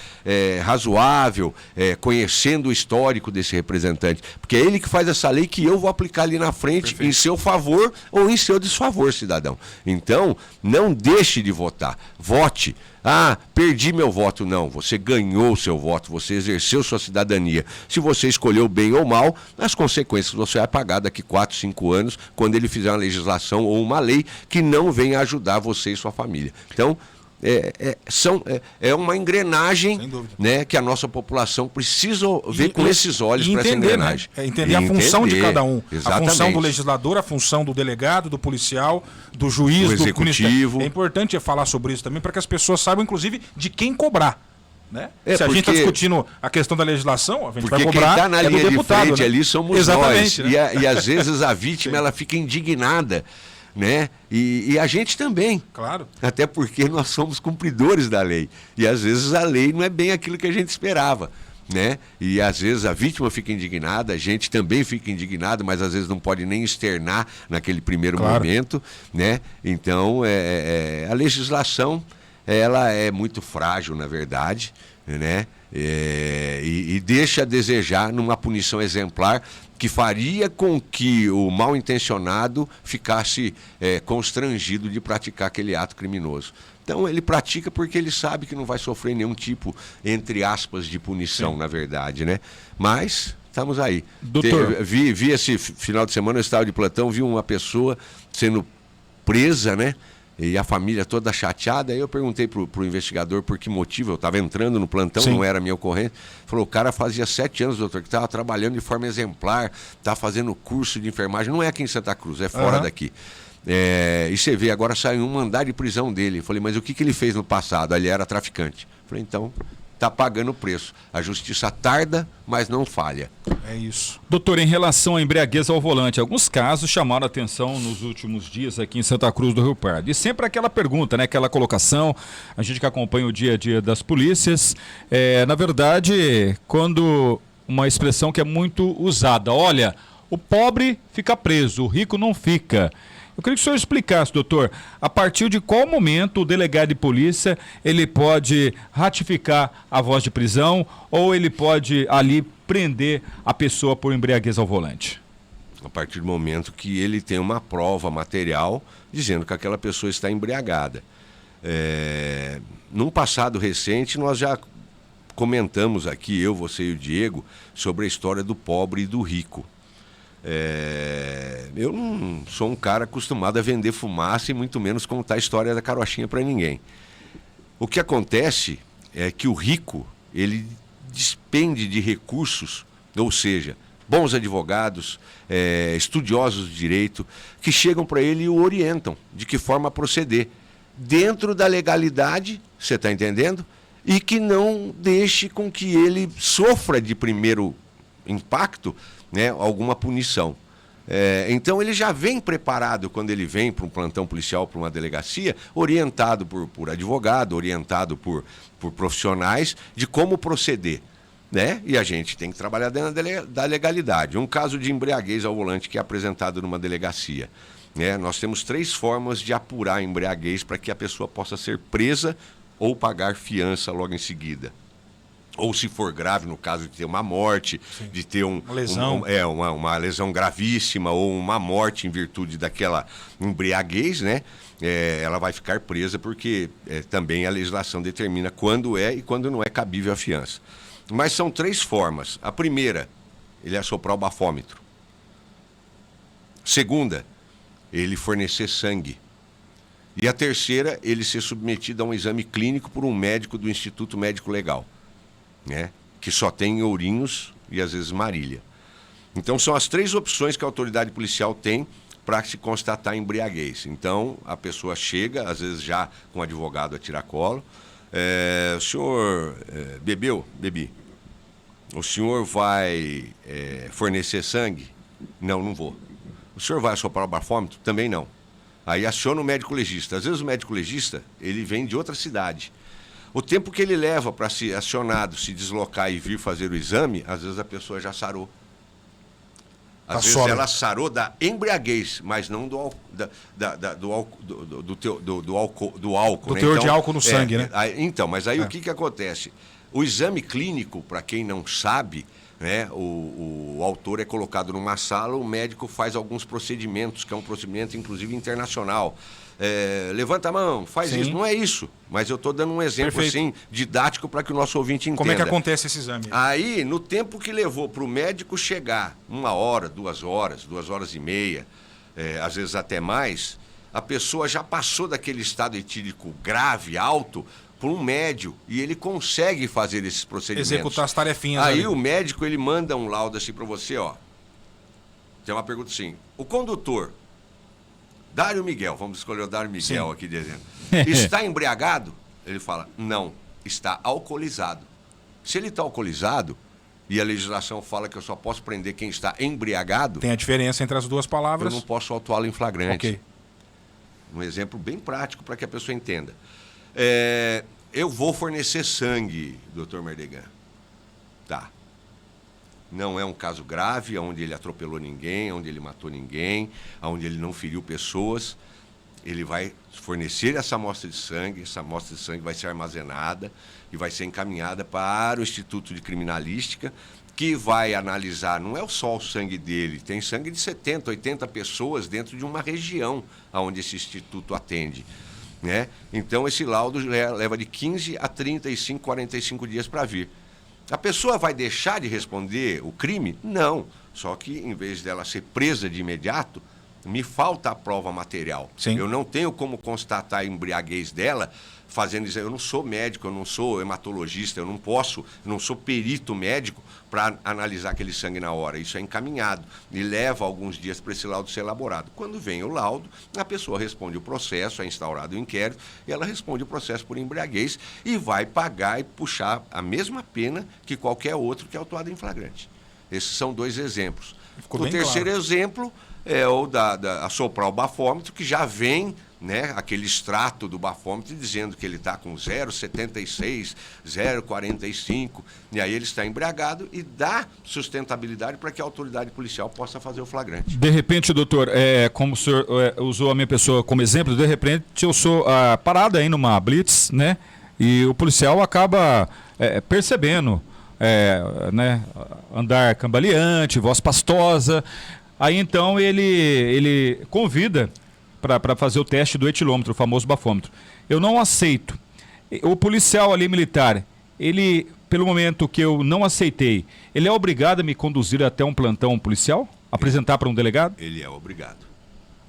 razoável, conhecendo o histórico desse representante, porque é ele que faz essa lei que eu vou aplicar ali na frente. Perfeito. Em seu favor ou em seu desfavor, cidadão. Então, não deixe de votar, vote. Perdi meu voto. Não, você ganhou o seu voto, você exerceu sua cidadania. Se você escolheu bem ou mal, as consequências você vai pagar daqui 4, 5 anos, quando ele fizer uma legislação ou uma lei que não venha ajudar você e sua família. Então, é uma engrenagem, né, que a nossa população precisa ver com esses olhos para essa engrenagem. Né? Entender a função de cada um. Exatamente. A função do legislador, a função do delegado, do policial, do juiz, do executivo. É importante falar sobre isso também para que as pessoas saibam, inclusive, de quem cobrar. Né? Se a gente está porque... discutindo a questão da legislação, a gente vai cobrar. Porque quem está na linha deputado, de frente, né? Ali somos Exatamente, nós. Né? E às vezes a vítima ela fica indignada, né? E a gente também. Claro. Até porque nós somos cumpridores da lei. E às vezes a lei não é bem aquilo que a gente esperava, né? E às vezes a vítima fica indignada, a gente também fica indignado, mas às vezes não pode nem externar naquele primeiro momento, né? Então, a legislação, ela é muito frágil, na verdade, né? E deixa a desejar numa punição exemplar que faria com que o mal intencionado ficasse constrangido de praticar aquele ato criminoso. Então ele pratica porque ele sabe que não vai sofrer nenhum tipo, entre aspas, de punição. Sim. Na verdade, né? Mas estamos aí. Doutor... Vi esse final de semana, eu estava de plantão, vi uma pessoa sendo presa, né? E a família toda chateada. Aí eu perguntei pro investigador por que motivo. Eu estava entrando no plantão, Sim. Não era minha ocorrência. Falou, o cara fazia 7 anos, doutor, que estava trabalhando de forma exemplar, estava fazendo curso de enfermagem. Não é aqui em Santa Cruz, é fora daqui. E você vê, agora saiu um mandado de prisão dele. Falei, mas o que ele fez no passado? Ele era traficante. Falei, então... está pagando o preço. A justiça tarda, mas não falha. É isso. Doutor, em relação à embriaguez ao volante, alguns casos chamaram a atenção nos últimos dias aqui em Santa Cruz do Rio Pardo. E sempre aquela pergunta, né? Aquela colocação, a gente que acompanha o dia a dia das polícias, na verdade, quando uma expressão que é muito usada, olha, o pobre fica preso, o rico não fica. Eu queria que o senhor explicasse, doutor, a partir de qual momento o delegado de polícia ele pode ratificar a voz de prisão ou ele pode ali prender a pessoa por embriaguez ao volante? A partir do momento que ele tem uma prova material dizendo que aquela pessoa está embriagada. Num passado recente, nós já comentamos aqui, eu, você e o Diego, sobre a história do pobre e do rico. Eu não sou um cara acostumado a vender fumaça e muito menos contar a história da carochinha para ninguém. O que acontece é que o rico, ele despende de recursos, ou seja, bons advogados, estudiosos de direito, que chegam para ele e o orientam de que forma proceder. Dentro da legalidade, você está entendendo? e que não deixe com que ele sofra de primeiro impacto, né, alguma punição. Então ele já vem preparado quando ele vem para um plantão policial, para uma delegacia, orientado por advogado, orientado por profissionais de como proceder, né? E a gente tem que trabalhar dentro da legalidade. Um caso de embriaguez ao volante que é apresentado numa delegacia, né? Nós temos 3 formas de apurar a embriaguez para que a pessoa possa ser presa ou pagar fiança logo em seguida. Ou se for grave, no caso de ter uma morte, sim, de ter uma lesão, uma lesão gravíssima ou uma morte em virtude daquela embriaguez, né? Ela vai ficar presa porque também a legislação determina quando é e quando não é cabível a fiança. Mas são 3 formas. A primeira, ele assoprar o bafômetro. Segunda, ele fornecer sangue. E a terceira, ele ser submetido a um exame clínico por um médico do Instituto Médico Legal, né? Que só tem em Ourinhos e às vezes Marília. Então são as 3 opções que a autoridade policial tem para se constatar a embriaguez. Então a pessoa chega, às vezes já com o advogado a tiracolo. O senhor bebeu? Bebi. O senhor vai fornecer sangue? Não, não vou. O senhor vai assoprar o bafômetro? Também não. Aí aciona o médico legista. Às vezes o médico legista, ele vem de outra cidade. O tempo que ele leva para ser acionado, se deslocar e vir fazer o exame, às vezes a pessoa já sarou. Às vezes ela sarou da embriaguez, mas não do álcool. Do álcool. Do né? teor de álcool no sangue, né? Então, mas aí o que acontece? O exame clínico, para quem não sabe, né, o autor é colocado numa sala, o médico faz alguns procedimentos, que é um procedimento, inclusive, internacional. Levanta a mão, faz Sim. isso. Não é isso, mas eu estou dando um exemplo assim, didático para que o nosso ouvinte entenda. Como é que acontece esse exame? Aí, no tempo que levou para o médico chegar, 1 hora, 2 horas, 2 horas e meia, às vezes até mais, a pessoa já passou daquele estado etílico grave, alto, por um médio, e ele consegue fazer esses procedimentos. Executar as tarefinhas. Aí ali. O médico, ele manda um laudo assim para você, ó. Tem uma pergunta assim, o condutor, Dário Miguel, vamos escolher o Dário Miguel Sim. aqui dizendo, está embriagado? Ele fala, não, está alcoolizado. Se ele está alcoolizado, e a legislação fala que eu só posso prender quem está embriagado... Tem a diferença entre as duas palavras? Eu não posso autuá-lo em flagrante. Ok. Um exemplo bem prático para que a pessoa entenda. Eu vou fornecer sangue, doutor Mardegan. Tá. Não é um caso grave, onde ele atropelou ninguém, onde ele matou ninguém, onde ele não feriu pessoas. Ele vai fornecer essa amostra de sangue vai ser armazenada e vai ser encaminhada para o Instituto de Criminalística, que vai analisar, não é só o sangue dele, tem sangue de 70, 80 pessoas dentro de uma região onde esse instituto atende. Né? Então esse laudo leva de 15 a 35, 45 dias para vir. A pessoa vai deixar de responder o crime? Não. Só que, em vez dela ser presa de imediato, me falta a prova material. Sim. Eu não tenho como constatar a embriaguez dela fazendo isso. Eu não sou médico, eu não sou hematologista, eu não sou perito médico para analisar aquele sangue na hora. Isso é encaminhado e leva alguns dias para esse laudo ser elaborado. Quando vem o laudo, a pessoa responde o processo, é instaurado o inquérito, e ela responde o processo por embriaguez e vai pagar e puxar a mesma pena que qualquer outro que é autuado em flagrante. Esses são 2 exemplos. O terceiro exemplo é o da assoprar o bafômetro, que já vem, né, aquele extrato do bafômetro dizendo que ele está com 0,76, 0,45, e aí ele está embriagado e dá sustentabilidade para que a autoridade policial possa fazer o flagrante. De repente, doutor, como o senhor usou a minha pessoa como exemplo, de repente eu sou parado aí numa blitz, né, e o policial acaba percebendo, né, andar cambaleante, voz pastosa. Aí então ele convida para fazer o teste do etilômetro, o famoso bafômetro. Eu não aceito. O policial ali militar, ele, pelo momento que eu não aceitei, ele é obrigado a me conduzir até um plantão policial? Apresentar para um delegado? Ele é obrigado.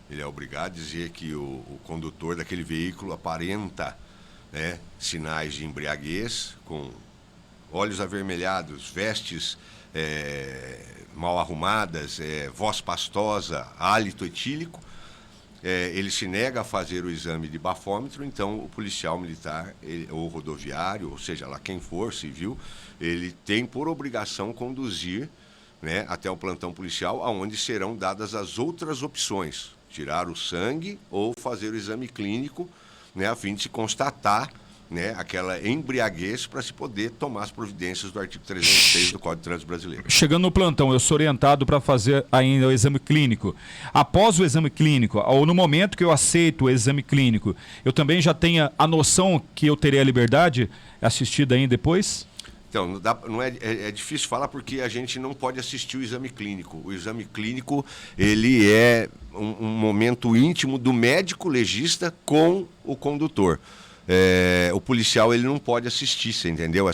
Ele é obrigado a dizer que o condutor daquele veículo aparenta, né, sinais de embriaguez, com olhos avermelhados, vestes mal arrumadas, voz pastosa, hálito etílico, ele se nega a fazer o exame de bafômetro, então o policial militar, ou rodoviário, ou seja lá quem for, civil, ele tem por obrigação conduzir, né, até o plantão policial, aonde serão dadas as outras opções, tirar o sangue ou fazer o exame clínico, né, a fim de se constatar, né, aquela embriaguez para se poder tomar as providências do artigo 306 do Código de Trânsito Brasileiro. Chegando no plantão, eu sou orientado para fazer ainda o exame clínico. Após o exame clínico, ou no momento que eu aceito o exame clínico, eu também já tenho a noção que eu terei a liberdade assistida ainda depois? Então, é difícil falar porque a gente não pode assistir o exame clínico. O exame clínico, ele é um momento íntimo do médico legista com o condutor. O policial ele não pode assistir, você entendeu?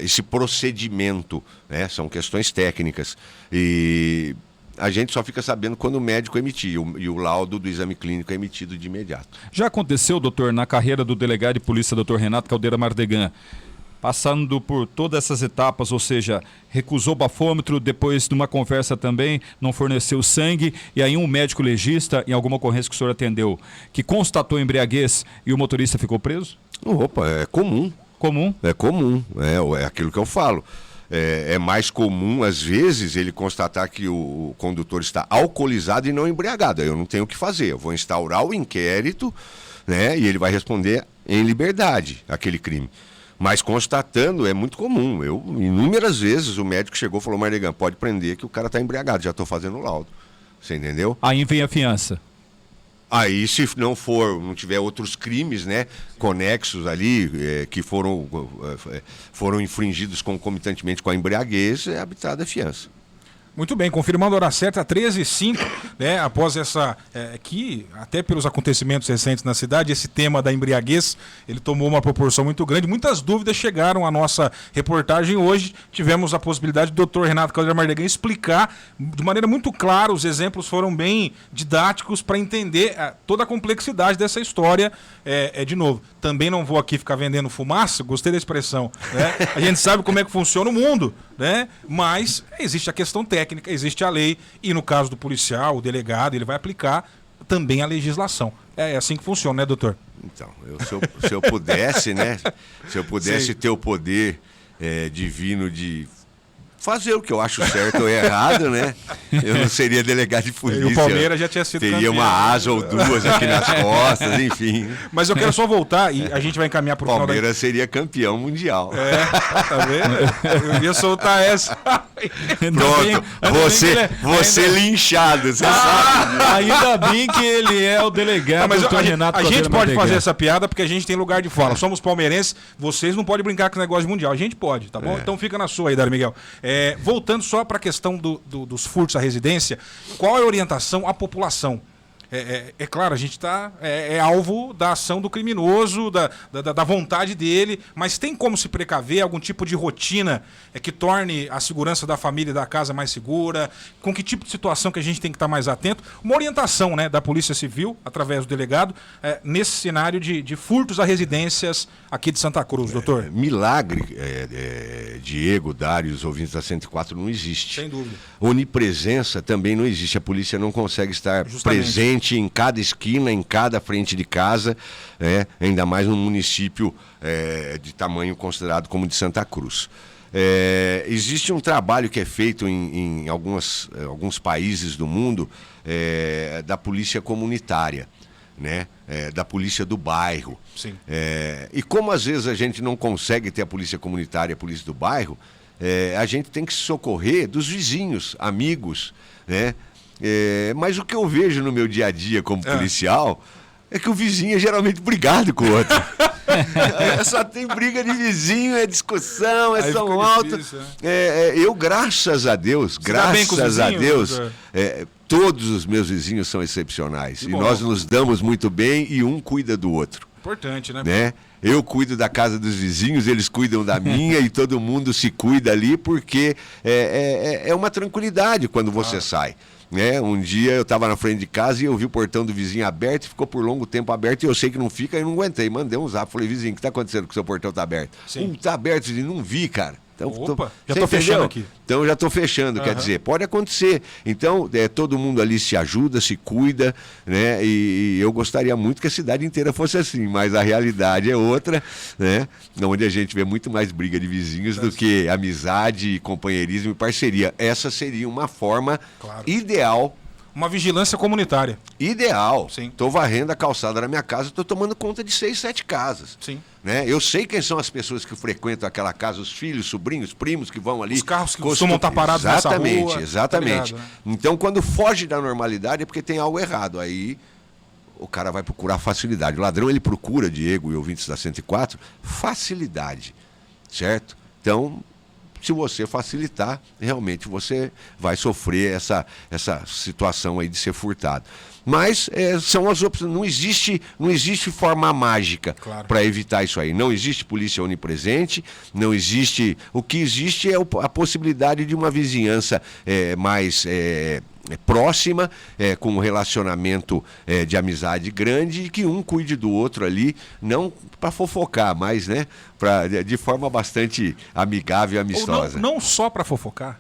Esse procedimento, né? São questões técnicas. E a gente só fica sabendo quando o médico emitir, e o laudo do exame clínico é emitido de imediato. Já aconteceu, doutor, na carreira do delegado de polícia, doutor Renato Caldeira Mardegan, passando por todas essas etapas, ou seja, recusou o bafômetro, depois de uma conversa também, não forneceu sangue, e aí um médico legista, em alguma ocorrência que o senhor atendeu, que constatou embriaguez e o motorista ficou preso? Opa, é comum. Comum? É comum, é aquilo que eu falo. É mais comum, às vezes, ele constatar que o condutor está alcoolizado e não embriagado. Eu não tenho o que fazer, eu vou instaurar o inquérito, né, e ele vai responder em liberdade aquele crime. Mas constatando, é muito comum. Inúmeras vezes o médico chegou e falou: Mardegan, pode prender que o cara está embriagado, já estou fazendo o laudo. Você entendeu? Aí vem a fiança. Aí, se não tiver outros crimes, né, conexos ali, que foram infringidos concomitantemente com a embriaguez, é habitada a fiança. Muito bem, confirmando a hora certa, 13h05, né, após essa, que até pelos acontecimentos recentes na cidade, esse tema da embriaguez, ele tomou uma proporção muito grande. Muitas dúvidas chegaram à nossa reportagem hoje. Tivemos a possibilidade do Dr. Renato Caldeira Mardegan explicar de maneira muito clara, os exemplos foram bem didáticos para entender toda a complexidade dessa história. De novo, também não vou aqui ficar vendendo fumaça, gostei da expressão, né? A gente sabe como é que funciona o mundo, né? Mas existe a questão técnica, existe a lei, e no caso do policial, o delegado, ele vai aplicar também a legislação. É assim que funciona, né, doutor? Então, se eu pudesse, né? Se eu pudesse ter o poder divino de fazer o que eu acho certo ou errado, né? Eu não seria delegado de polícia. E o Palmeiras já tinha sido teria campeão. uma asa ou duas aqui nas costas, enfim. Mas eu quero só voltar e a gente vai encaminhar para o final. O Palmeiras seria campeão mundial. Tá vendo? Eu ia soltar essa. Pronto, você linchado, você sabe. Ainda bem que ele é o delegado, mas doutor Renato a gente Caldeira pode Mardegan. fazer essa piada porque a gente tem lugar de fala. Somos palmeirenses, vocês não podem brincar com o negócio de mundial. A gente pode, tá bom? Então fica na sua aí, Dário Miguel. Voltando só para a questão dos furtos à residência, qual é a orientação à população? Claro, a gente está alvo da ação do criminoso, da vontade dele, mas tem como se precaver algum tipo de rotina que torne a segurança da família e da casa mais segura? Com que tipo de situação que a gente tem que estar mais atento? Uma orientação, né, da Polícia Civil, através do delegado, nesse cenário de furtos a residências aqui de Santa Cruz, doutor? Milagre, Diego, Dário, os ouvintes da 104, não existe. Sem dúvida. Onipresença também não existe. A polícia não consegue estar presente em cada esquina, em cada frente de casa, ainda mais num município de tamanho considerado como de Santa Cruz. Existe um trabalho que é feito em alguns países do mundo da polícia comunitária, né? Da polícia do bairro. Sim. E como às vezes a gente não consegue ter a polícia comunitária e a polícia do bairro, a gente tem que se socorrer dos vizinhos, amigos, né? Mas o que eu vejo no meu dia a dia como policial é que o vizinho é geralmente brigado com o outro. Só tem briga de vizinho, é discussão, é som alto. Eu, graças a Deus, todos os meus vizinhos são excepcionais. E nós nos damos muito bem e um cuida do outro. Importante, né? Eu cuido da casa dos vizinhos, eles cuidam da minha e todo mundo se cuida ali porque é uma tranquilidade quando você sai. Um dia eu estava na frente de casa e eu vi o portão do vizinho aberto e ficou por longo tempo aberto e eu sei que não fica e não aguentei. Mandei um zap, falei: vizinho, o que está acontecendo que o seu portão está aberto? Está aberto, vizinho, não vi, cara. Então, Opa, já você tô fechando entendeu? aqui. Então eu já estou fechando, quer dizer, pode acontecer. Então, todo mundo ali se ajuda, se cuida, né? E eu gostaria muito que a cidade inteira fosse assim, mas a realidade é outra, né? Onde a gente vê muito mais briga de vizinhos do que amizade, companheirismo e parceria. Essa seria uma forma ideal. Uma vigilância comunitária. Ideal. Sim. Estou varrendo a calçada da minha casa, estou tomando conta de 6, 7 casas. Sim. Né? Eu sei quem são as pessoas que frequentam aquela casa, os filhos, sobrinhos, primos que vão ali. Os carros que costumam estar parados nessa rua. Exatamente. Tá ligado, né? Então, quando foge da normalidade é porque tem algo errado. Aí o cara vai procurar facilidade. O ladrão, ele procura, Diego e ouvintes da 104, facilidade. Certo? Então, se você facilitar, realmente você vai sofrer essa situação aí de ser furtado. Mas são as opções. Não existe forma mágica para evitar isso aí. Não existe polícia onipresente, não existe. O que existe é a possibilidade de uma vizinhança mais próxima, com um relacionamento de amizade grande e que um cuide do outro ali, não para fofocar, mas de forma bastante amigável e amistosa. Ou não só para fofocar.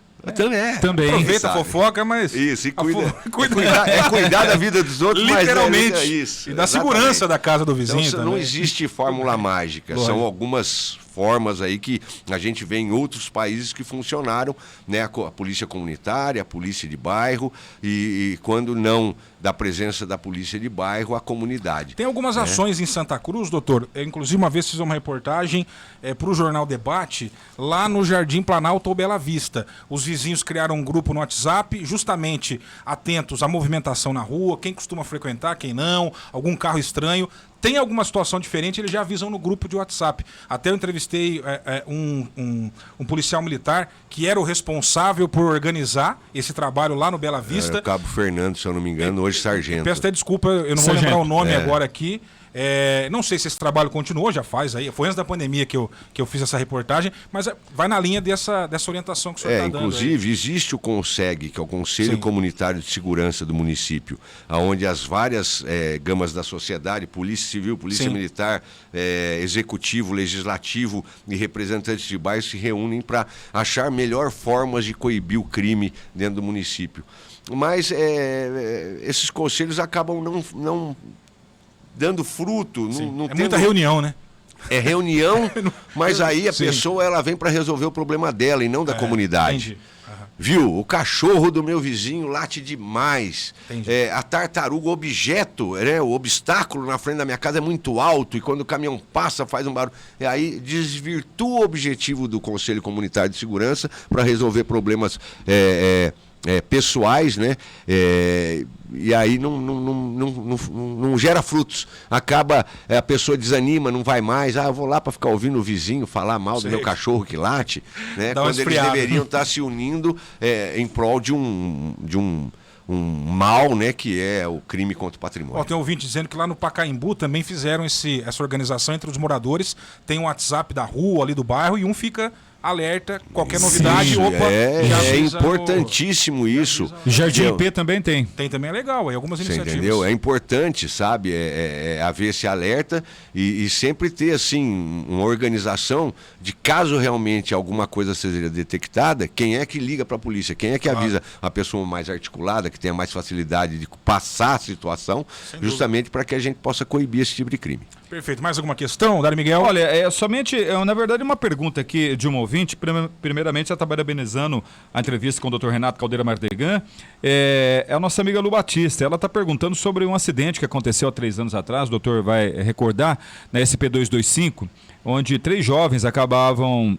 Também. Aproveita a fofoca, mas... Isso, e cuidar da vida dos outros. Literalmente. Mas isso, e da segurança da casa do vizinho. Então, não existe fórmula mágica. Lógico. São algumas formas aí que a gente vê em outros países que funcionaram, né? A polícia comunitária, a polícia de bairro e quando não da presença da polícia de bairro, a comunidade. Tem algumas ações em Santa Cruz, doutor. Inclusive, uma vez fiz uma reportagem para o Jornal Debate, lá no Jardim Planalto ou Bela Vista. Os vizinhos criaram um grupo no WhatsApp, justamente atentos à movimentação na rua, quem costuma frequentar, quem não, algum carro estranho. Tem alguma situação diferente, eles já avisam no grupo de WhatsApp. Até eu entrevistei um policial militar que era o responsável por organizar esse trabalho lá no Bela Vista. O Cabo Fernando, se eu não me engano, hoje sargento. Peço até desculpa, eu não vou lembrar o nome agora aqui. Não sei se esse trabalho continuou, já faz aí. Foi antes da pandemia que eu fiz essa reportagem, mas vai na linha dessa orientação que o senhor está dando. Inclusive, existe o CONSEG, que é o Conselho Comunitário de Segurança do município, onde as várias gamas da sociedade, Polícia Civil, Polícia Militar, Executivo, Legislativo e representantes de bairro se reúnem para achar melhor formas de coibir o crime dentro do município. Mas esses conselhos acabam não dando fruto. Não muita reunião, né? É reunião, mas aí a pessoa ela vem para resolver o problema dela e não da comunidade. Entendi. Viu? O cachorro do meu vizinho late demais. A tartaruga, o objeto, o obstáculo na frente da minha casa é muito alto e quando o caminhão passa faz um barulho. E aí desvirtua o objetivo do Conselho Comunitário de Segurança para resolver problemas pessoais, né? E aí não gera frutos. Acaba, a pessoa desanima, não vai mais. Eu vou lá para ficar ouvindo o vizinho falar mal do meu cachorro que late, né? Quando eles deveriam estar se unindo em prol de um mal, né, que é o crime contra o patrimônio. Tem um ouvinte dizendo que lá no Pacaembu também fizeram essa organização entre os moradores. Tem um WhatsApp da rua ali do bairro e um fica alerta, qualquer novidade, é importantíssimo isso. Jardim IP também tem. Tem também, é legal, algumas iniciativas. Entendeu? É importante, sabe, haver esse alerta e sempre ter, assim, uma organização de caso realmente alguma coisa seja detectada, quem é que liga para a polícia, quem é que avisa a pessoa mais articulada, que tenha mais facilidade de passar a situação, justamente para que a gente possa coibir esse tipo de crime. Perfeito. Mais alguma questão, Dário Miguel? Olha, na verdade, uma pergunta aqui de um ouvinte. Primeiramente, já está parabenizando a entrevista com o Dr. Renato Caldeira Mardegan. É a nossa amiga Lu Batista. Ela está perguntando sobre um acidente que aconteceu há 3 anos atrás, o doutor vai recordar, na SP225, onde 3 jovens acabaram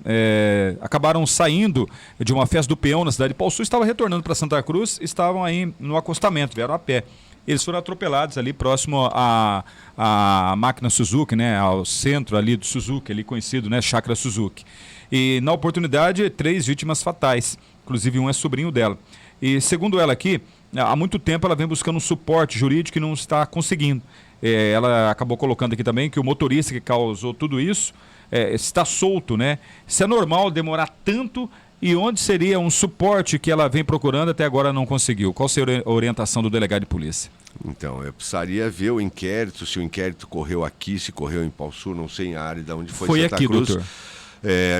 saindo de uma festa do peão na cidade de Pau Sul, estavam retornando para Santa Cruz, estavam aí no acostamento, vieram a pé. Eles foram atropelados ali próximo à máquina Suzuki, né, ao centro ali do Suzuki, ali conhecido, né, Chácara Suzuki. E na oportunidade, 3 vítimas fatais, inclusive um é sobrinho dela. E segundo ela aqui, há muito tempo ela vem buscando um suporte jurídico e não está conseguindo. Ela acabou colocando aqui também que o motorista que causou tudo isso está solto, né? Se é normal demorar tanto e onde seria um suporte que ela vem procurando até agora não conseguiu? Qual seria a orientação do delegado de polícia? Então, eu precisaria ver o inquérito, se o inquérito correu aqui, se correu em Pau Sul, não sei em área de onde foi Santa aqui, Cruz. doutor.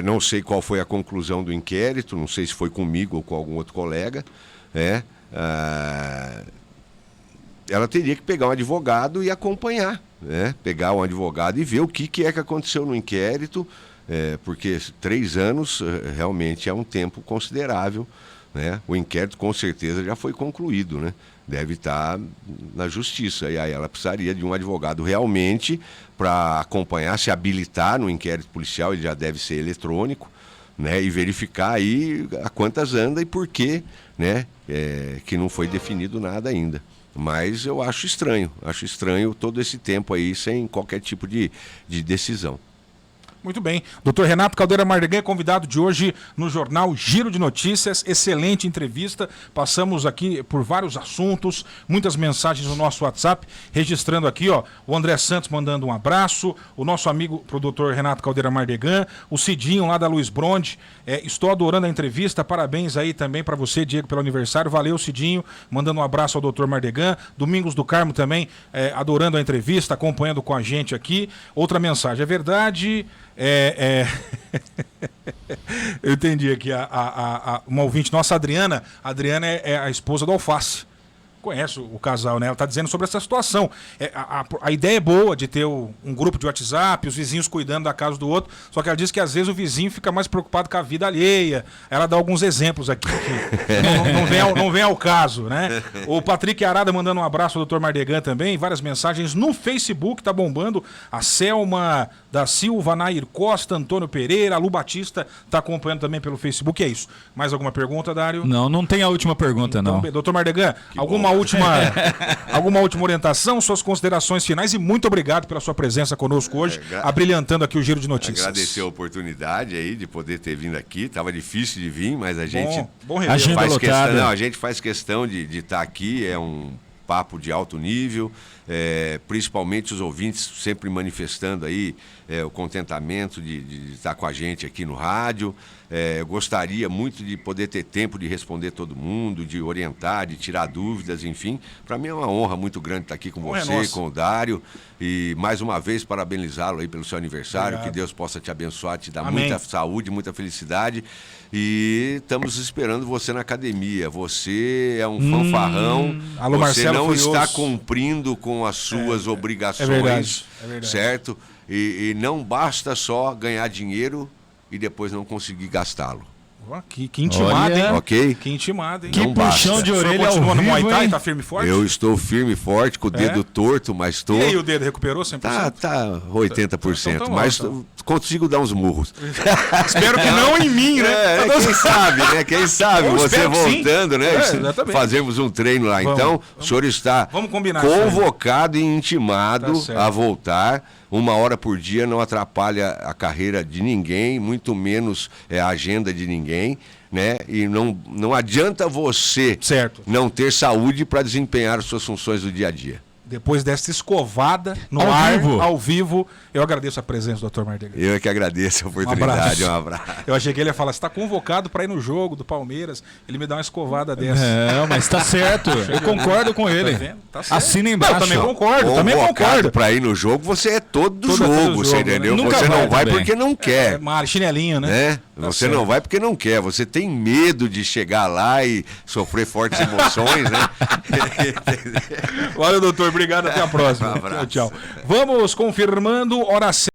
Não sei qual foi a conclusão do inquérito, não sei se foi comigo ou com algum outro colega. Ela teria que pegar um advogado e acompanhar, né? Pegar um advogado e ver o que é que aconteceu no inquérito, porque 3 anos realmente é um tempo considerável, né? O inquérito com certeza já foi concluído, né? Deve estar na justiça, e aí ela precisaria de um advogado realmente para acompanhar, se habilitar no inquérito policial, ele já deve ser eletrônico, né? E verificar aí a quantas anda e por que, né? Que não foi definido nada ainda. Mas eu acho estranho todo esse tempo aí sem qualquer tipo de decisão. Muito bem. Dr. Renato Caldeira Mardegan, convidado de hoje no jornal Giro de Notícias. Excelente entrevista. Passamos aqui por vários assuntos, muitas mensagens no nosso WhatsApp. Registrando aqui, ó, o André Santos mandando um abraço, o nosso amigo pro Dr. Renato Caldeira Mardegan, o Cidinho lá da Luiz Bronde. Estou adorando a entrevista. Parabéns aí também para você, Diego, pelo aniversário. Valeu, Cidinho. Mandando um abraço ao Dr. Mardegan. Domingos do Carmo também, adorando a entrevista, acompanhando com a gente aqui. Outra mensagem. É verdade... Eu entendi aqui uma ouvinte nossa, a Adriana. A Adriana é a esposa do Alface. Conhece o casal, né? Ela está dizendo sobre essa situação. A ideia é boa de ter um grupo de WhatsApp, os vizinhos cuidando da casa do outro, só que ela diz que às vezes o vizinho fica mais preocupado com a vida alheia. Ela dá alguns exemplos aqui que não vem ao caso, né? O Patrick Arada mandando um abraço ao Dr. Mardegan também, várias mensagens no Facebook, tá bombando. A Selma da Silva, Nair Costa, Antônio Pereira, a Lu Batista tá acompanhando também pelo Facebook. É isso. Mais alguma pergunta, Dário? Não tem a última pergunta, então, não. Dr. Mardegan, alguma última orientação, suas considerações finais, e muito obrigado pela sua presença conosco hoje, abrilhantando aqui o Giro de Notícias. Agradecer a oportunidade aí de poder ter vindo aqui. Tava difícil de vir, mas a gente a gente faz questão de estar aqui. É um papo de alto nível, principalmente os ouvintes sempre manifestando aí o contentamento de estar com a gente aqui no rádio. Eu gostaria muito de poder ter tempo de responder todo mundo, de orientar, de tirar dúvidas, enfim. Para mim é uma honra muito grande estar aqui com você, com o Dário. E mais uma vez parabenizá-lo aí pelo seu aniversário. Obrigado. Que Deus possa te abençoar, te dar muita saúde, muita felicidade. E estamos esperando você na academia. Você é um fanfarrão. Alô, você Marcelo não Furioso. Está cumprindo com as suas obrigações. É verdade. Certo? E não basta só ganhar dinheiro e depois não conseguir gastá-lo. Que intimado, hein? Ok? Que intimado, hein? Que puxão de orelha ao vivo, no Muay Thai, hein? Tá firme e forte? Eu estou firme e forte, com o dedo torto, mas estou... E aí, o dedo recuperou 100%? Tá 80%, então, mas consigo dar uns murros. Espero que não em mim, né? Quem sabe, né? Quem sabe, você voltando, né? Fazermos um treino lá. Então, o senhor está convocado e intimado a voltar. 1 hora por dia não atrapalha a carreira de ninguém, muito menos a agenda de ninguém, né? E não adianta você não ter saúde para desempenhar as suas funções do dia a dia. Depois dessa escovada ao vivo, eu agradeço a presença do Dr. Mardegan. Eu é que agradeço a oportunidade. Um abraço. Eu achei que ele ia falar, você está convocado para ir no jogo do Palmeiras. Ele me dá uma escovada dessa. Não, mas tá certo. Eu concordo com ele. Tá certo. Assina embaixo. Eu também concordo. Para ir no jogo, você é todo jogo, você entendeu? Né? Você não vai porque não quer. Chinelinho, né? Você não vai porque não quer. Você tem medo de chegar lá e sofrer fortes emoções, né? Valeu, doutor. Obrigado. Até a próxima. Um abraço. Tchau. Vamos confirmando hora certa.